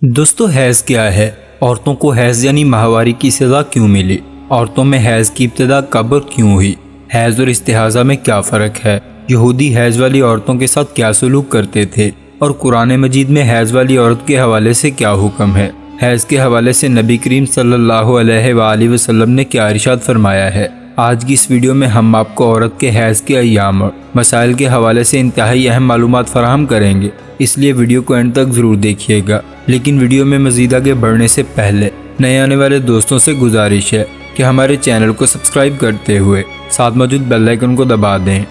دوستو حیض کیا ہے؟ عورتوں کو حیض یعنی ماہواری کی سزا کیوں ملی؟ عورتوں میں حیض کی ابتدا کب اور کیوں ہوئی؟ حیض اور استحاضہ میں کیا فرق ہے؟ یہودی حیض والی عورتوں کے ساتھ کیا سلوک کرتے تھے؟ اور قرآن مجید میں حیض والی عورت کے حوالے سے کیا حکم ہے؟ حیض کے حوالے سے نبی کریم صلی اللہ علیہ وآلہ وسلم نے کیا ارشاد فرمایا ہے؟ آج کی اس ویڈیو میں ہم آپ کو عورت کے حیض کے ایام اور مسائل کے حوالے سے انتہائی اہم معلومات فراہم کریں گے، اس لیے ویڈیو کو اینڈ تک ضرور دیکھیے گا۔ لیکن ویڈیو میں مزید آگے بڑھنے سے پہلے نئے آنے والے دوستوں سے گزارش ہے کہ ہمارے چینل کو سبسکرائب کرتے ہوئے ساتھ موجود بیل آئیکن کو دبا دیں۔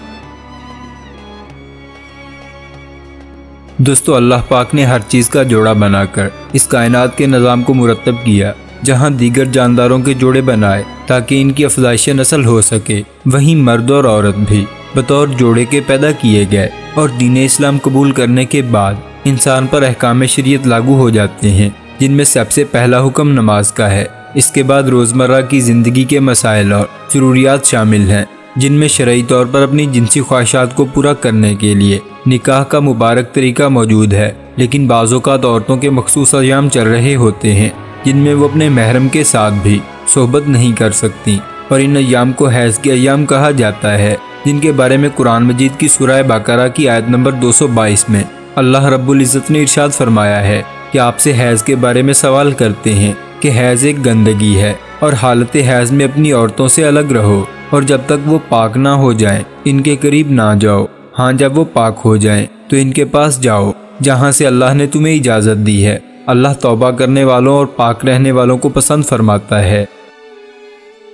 دوستو، اللہ پاک نے ہر چیز کا جوڑا بنا کر اس کائنات کے نظام کو مرتب کیا، جہاں دیگر جانداروں کے جوڑے بنائے تاکہ ان کی افزائش نسل ہو سکے، وہیں مرد اور عورت بھی بطور جوڑے کے پیدا کیے گئے، اور دین اسلام قبول کرنے کے بعد انسان پر احکام شریعت لاگو ہو جاتے ہیں، جن میں سب سے پہلا حکم نماز کا ہے۔ اس کے بعد روزمرہ کی زندگی کے مسائل اور ضروریات شامل ہیں، جن میں شرعی طور پر اپنی جنسی خواہشات کو پورا کرنے کے لیے نکاح کا مبارک طریقہ موجود ہے، لیکن بعض اوقات عورتوں کے مخصوص ایام چل رہے ہوتے ہیں جن میں وہ اپنے محرم کے ساتھ بھی صحبت نہیں کر سکتی، اور ان ایام کو حیض کے ایام کہا جاتا ہے، جن کے بارے میں قرآن مجید کی سورہ بقرہ کی آیت نمبر 222 میں اللہ رب العزت نے ارشاد فرمایا ہے کہ آپ سے حیض کے بارے میں سوال کرتے ہیں کہ حیض ایک گندگی ہے، اور حالت حیض میں اپنی عورتوں سے الگ رہو، اور جب تک وہ پاک نہ ہو جائیں ان کے قریب نہ جاؤ، ہاں جب وہ پاک ہو جائیں تو ان کے پاس جاؤ جہاں سے اللہ نے تمہیں اجازت دی ہے، اللہ توبہ کرنے والوں اور پاک رہنے والوں کو پسند فرماتا ہے۔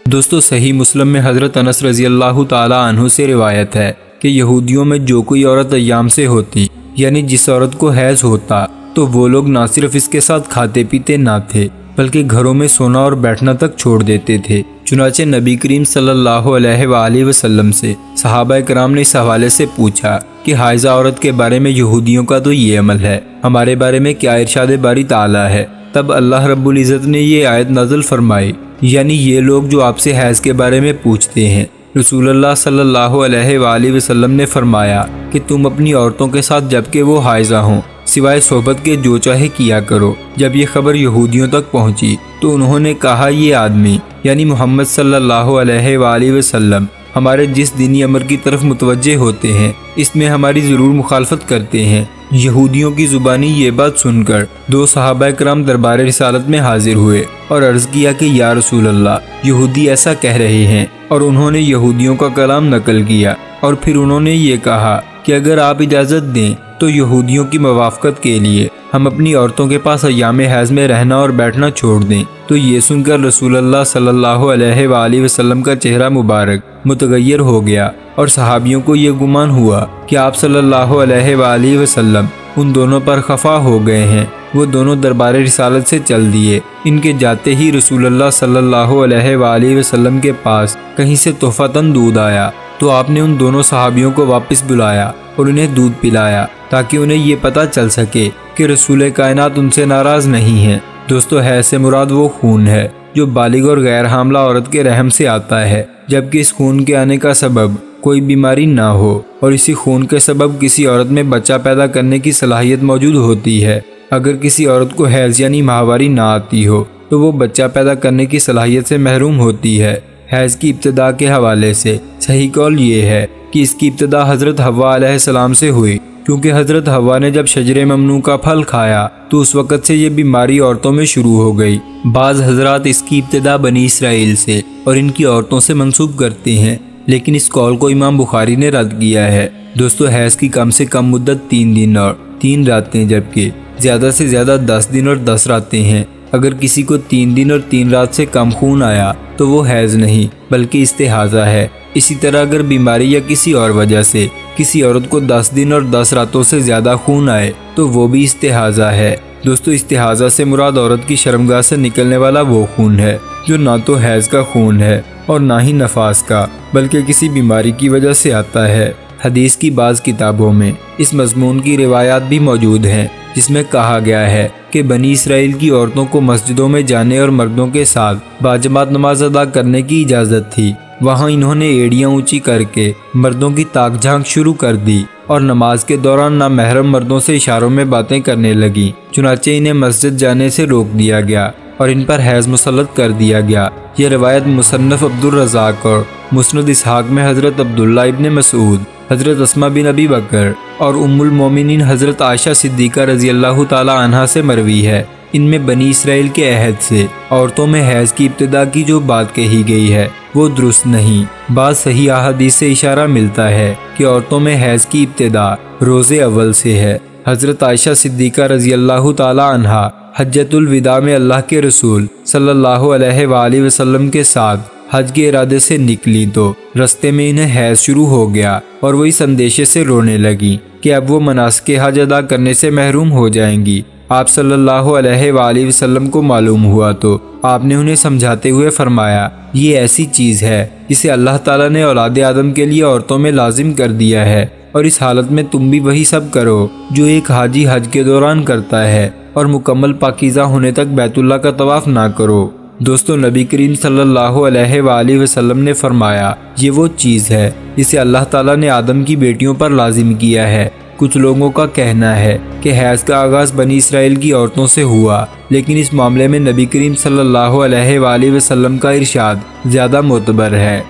دوستو، صحیح مسلم میں حضرت انس رضی اللہ تعالی عنہ سے روایت ہے کہ یہودیوں میں جو کوئی عورت ایام سے ہوتی، یعنی جس عورت کو حیض ہوتا، تو وہ لوگ نہ صرف اس کے ساتھ کھاتے پیتے نہ تھے بلکہ گھروں میں سونا اور بیٹھنا تک چھوڑ دیتے تھے۔ چنانچہ نبی کریم صلی اللہ علیہ وآلہ وسلم سے صحابہ کرام نے اس حوالے سے پوچھا کہ حائضہ عورت کے بارے میں یہودیوں کا تو یہ عمل ہے، ہمارے بارے میں کیا ارشاد باری تعالیٰ ہے؟ تب اللہ رب العزت نے یہ آیت نازل فرمائی، یعنی یہ لوگ جو آپ سے حیض کے بارے میں پوچھتے ہیں، رسول اللہ صلی اللہ علیہ وآلہ وسلم نے فرمایا کہ تم اپنی عورتوں کے ساتھ جبکہ وہ حائضہ ہوں سوائے صحبت کے جو چاہے کیا کرو۔ جب یہ خبر یہودیوں تک پہنچی تو انہوں نے کہا، یہ آدمی یعنی محمد صلی اللہ علیہ وآلہ وسلم ہمارے جس دینی امر کی طرف متوجہ ہوتے ہیں اس میں ہماری ضرور مخالفت کرتے ہیں۔ یہودیوں کی زبانی یہ بات سن کر دو صحابہ کرام دربار رسالت میں حاضر ہوئے اور عرض کیا کہ یا رسول اللہ، یہودی ایسا کہہ رہے ہیں، اور انہوں نے یہودیوں کا کلام نقل کیا، اور پھر انہوں نے یہ کہا کہ اگر آپ اجازت دیں تو یہودیوں کی موافقت کے لیے ہم اپنی عورتوں کے پاس ایام حیض میں رہنا اور بیٹھنا چھوڑ دیں۔ تو یہ سن کر رسول اللہ صلی اللہ علیہ وآلہ وسلم کا چہرہ مبارک متغیر ہو گیا، اور صحابیوں کو یہ گمان ہوا کہ آپ صلی اللہ علیہ وآلہ وسلم ان دونوں پر خفا ہو گئے ہیں۔ وہ دونوں دربار رسالت سے چل دیے۔ ان کے جاتے ہی رسول اللہ صلی اللہ علیہ وآلہ وسلم کے پاس کہیں سے تحفتاً دودھ آیا، تو آپ نے ان دونوں صحابیوں کو واپس بلایا اور انہیں دودھ پلایا تاکہ انہیں یہ پتہ چل سکے کہ رسول کائنات ان سے ناراض نہیں ہیں۔ دوستو، حیض سے مراد وہ خون ہے جو بالغ اور غیر حاملہ عورت کے رحم سے آتا ہے، جبکہ اس خون کے آنے کا سبب کوئی بیماری نہ ہو، اور اسی خون کے سبب کسی عورت میں بچہ پیدا کرنے کی صلاحیت موجود ہوتی ہے۔ اگر کسی عورت کو حیض یعنی ماہواری نہ آتی ہو تو وہ بچہ پیدا کرنے کی صلاحیت سے محروم ہوتی ہے۔ حیض کی ابتدا کے حوالے سے صحیح قول یہ ہے کہ اس کی ابتدا حضرت حوا علیہ السلام سے ہوئی، کیونکہ حضرت حوا نے جب شجر ممنوع کا پھل کھایا تو اس وقت سے یہ بیماری عورتوں میں شروع ہو گئی۔ بعض حضرات اس کی ابتدا بنی اسرائیل سے اور ان کی عورتوں سے منسوب کرتے ہیں، لیکن اس قول کو امام بخاری نے رد کیا ہے۔ دوستو، حیض کی کم سے کم مدت 3 دن اور 3 راتیں، جبکہ زیادہ سے زیادہ 10 دن اور 10 راتیں ہیں۔ اگر کسی کو 3 دن اور 3 رات سے کم خون آیا تو وہ حیض نہیں بلکہ استحاضہ ہے۔ اسی طرح اگر بیماری یا کسی اور وجہ سے کسی عورت کو 10 دن اور 10 راتوں سے زیادہ خون آئے تو وہ بھی استحاضہ ہے۔ دوستو، استحاضہ سے مراد عورت کی شرمگاہ سے نکلنے والا وہ خون ہے جو نہ تو حیض کا خون ہے اور نہ ہی نفاس کا، بلکہ کسی بیماری کی وجہ سے آتا ہے۔ حدیث کی بعض کتابوں میں اس مضمون کی روایات بھی موجود ہیں، جس میں کہا گیا ہے کہ بنی اسرائیل کی عورتوں کو مسجدوں میں جانے اور مردوں کے ساتھ باجماعت نماز ادا کرنے کی اجازت تھی۔ وہاں انہوں نے ایڑیاں اونچی کر کے مردوں کی تاک جھانک شروع کر دی اور نماز کے دوران نامحرم مردوں سے اشاروں میں باتیں کرنے لگیں۔ چنانچہ انہیں مسجد جانے سے روک دیا گیا اور ان پر حیض مسلط کر دیا گیا۔ یہ روایت مصنف عبدالرزاق اور مسند اسحاق میں حضرت عبداللہ ابن مسعود، حضرت اسماء بن ابی بکر اور ام المومنین حضرت عائشہ صدیقہ رضی اللہ تعالی عنہا سے مروی ہے۔ ان میں بنی اسرائیل کے عہد سے عورتوں میں حیض کی ابتدا کی جو بات کہی گئی ہے وہ درست نہیں۔ بعض صحیح احادیث سے اشارہ ملتا ہے کہ عورتوں میں حیض کی ابتدا روزے اول سے ہے۔ حضرت عائشہ صدیقہ رضی اللہ تعالی عنہا حجۃ الوداع میں اللہ کے رسول صلی اللہ علیہ وآلہ وسلم کے ساتھ حج کے ارادے سے نکلی تو رستے میں انہیں حیض شروع ہو گیا اور وہ اس اندیشے سے رونے لگی کہ اب وہ مناسک حج ادا کرنے سے محروم ہو جائیں گی۔ آپ صلی اللہ علیہ وآلہ وسلم کو معلوم ہوا تو آپ نے انہیں سمجھاتے ہوئے فرمایا، یہ ایسی چیز ہے جسے اللہ تعالیٰ نے اولاد آدم کے لیے عورتوں میں لازم کر دیا ہے، اور اس حالت میں تم بھی وہی سب کرو جو ایک حاجی حج کے دوران کرتا ہے، اور مکمل پاکیزہ ہونے تک بیت اللہ کا طواف نہ کرو۔ دوستو، نبی کریم صلی اللہ علیہ وآلہ وسلم نے فرمایا، یہ وہ چیز ہے جسے اللہ تعالیٰ نے آدم کی بیٹیوں پر لازم کیا ہے۔ کچھ لوگوں کا کہنا ہے کہ حیض کا آغاز بنی اسرائیل کی عورتوں سے ہوا، لیکن اس معاملے میں نبی کریم صلی اللہ علیہ وآلہ وسلم کا ارشاد زیادہ معتبر ہے۔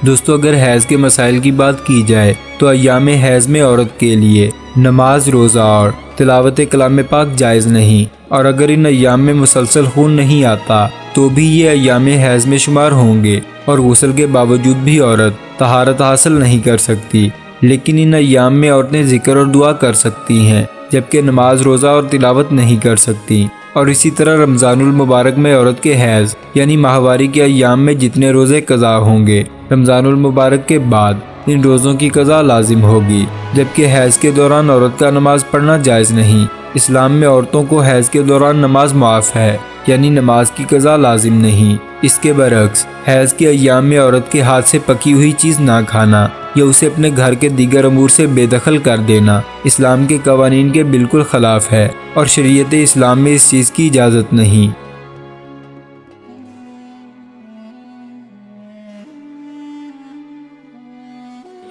دوستو، اگر حیض کے مسائل کی بات کی جائے تو ایام حیض میں عورت کے لیے نماز، روزہ اور تلاوت کلام پاک جائز نہیں، اور اگر ان ایام میں مسلسل خون نہیں آتا تو بھی یہ ایام حیض میں شمار ہوں گے، اور غسل کے باوجود بھی عورت طہارت حاصل نہیں کر سکتی۔ لیکن ان ایام میں عورتیں ذکر اور دعا کر سکتی ہیں، جبکہ نماز، روزہ اور تلاوت نہیں کر سکتی۔ اور اسی طرح رمضان المبارک میں عورت کے حیض یعنی ماہواری کے ایام میں جتنے روزے قضا ہوں گے، رمضان المبارک کے بعد ان روزوں کی قضا لازم ہوگی، جبکہ حیض کے دوران عورت کا نماز پڑھنا جائز نہیں۔ اسلام میں عورتوں کو حیض کے دوران نماز معاف ہے، یعنی نماز کی قضا لازم نہیں۔ اس کے برعکس حیض کے ایام میں عورت کے ہاتھ سے پکی ہوئی چیز نہ کھانا یا اسے اپنے گھر کے دیگر امور سے بے دخل کر دینا اسلام کے قوانین کے بالکل خلاف ہے، اور شریعت اسلام میں اس چیز کی اجازت نہیں۔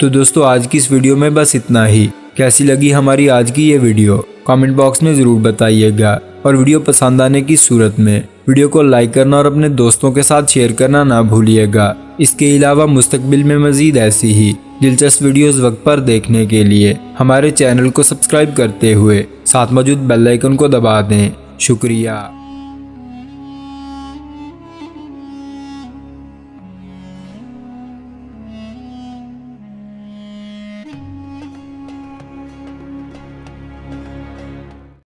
تو دوستو، آج کی اس ویڈیو میں بس اتنا ہی۔ کیسی لگی ہماری آج کی یہ ویڈیو کامنٹ باکس میں ضرور بتائیے گا، اور ویڈیو پسند آنے کی صورت میں ویڈیو کو لائک کرنا اور اپنے دوستوں کے ساتھ شیئر کرنا نہ بھولیے گا۔ اس کے علاوہ مستقبل میں مزید ایسی ہی دلچسپ ویڈیوز وقت پر دیکھنے کے لیے ہمارے چینل کو سبسکرائب کرتے ہوئے ساتھ موجود بیل آئیکن کو دبا دیں۔ شکریہ۔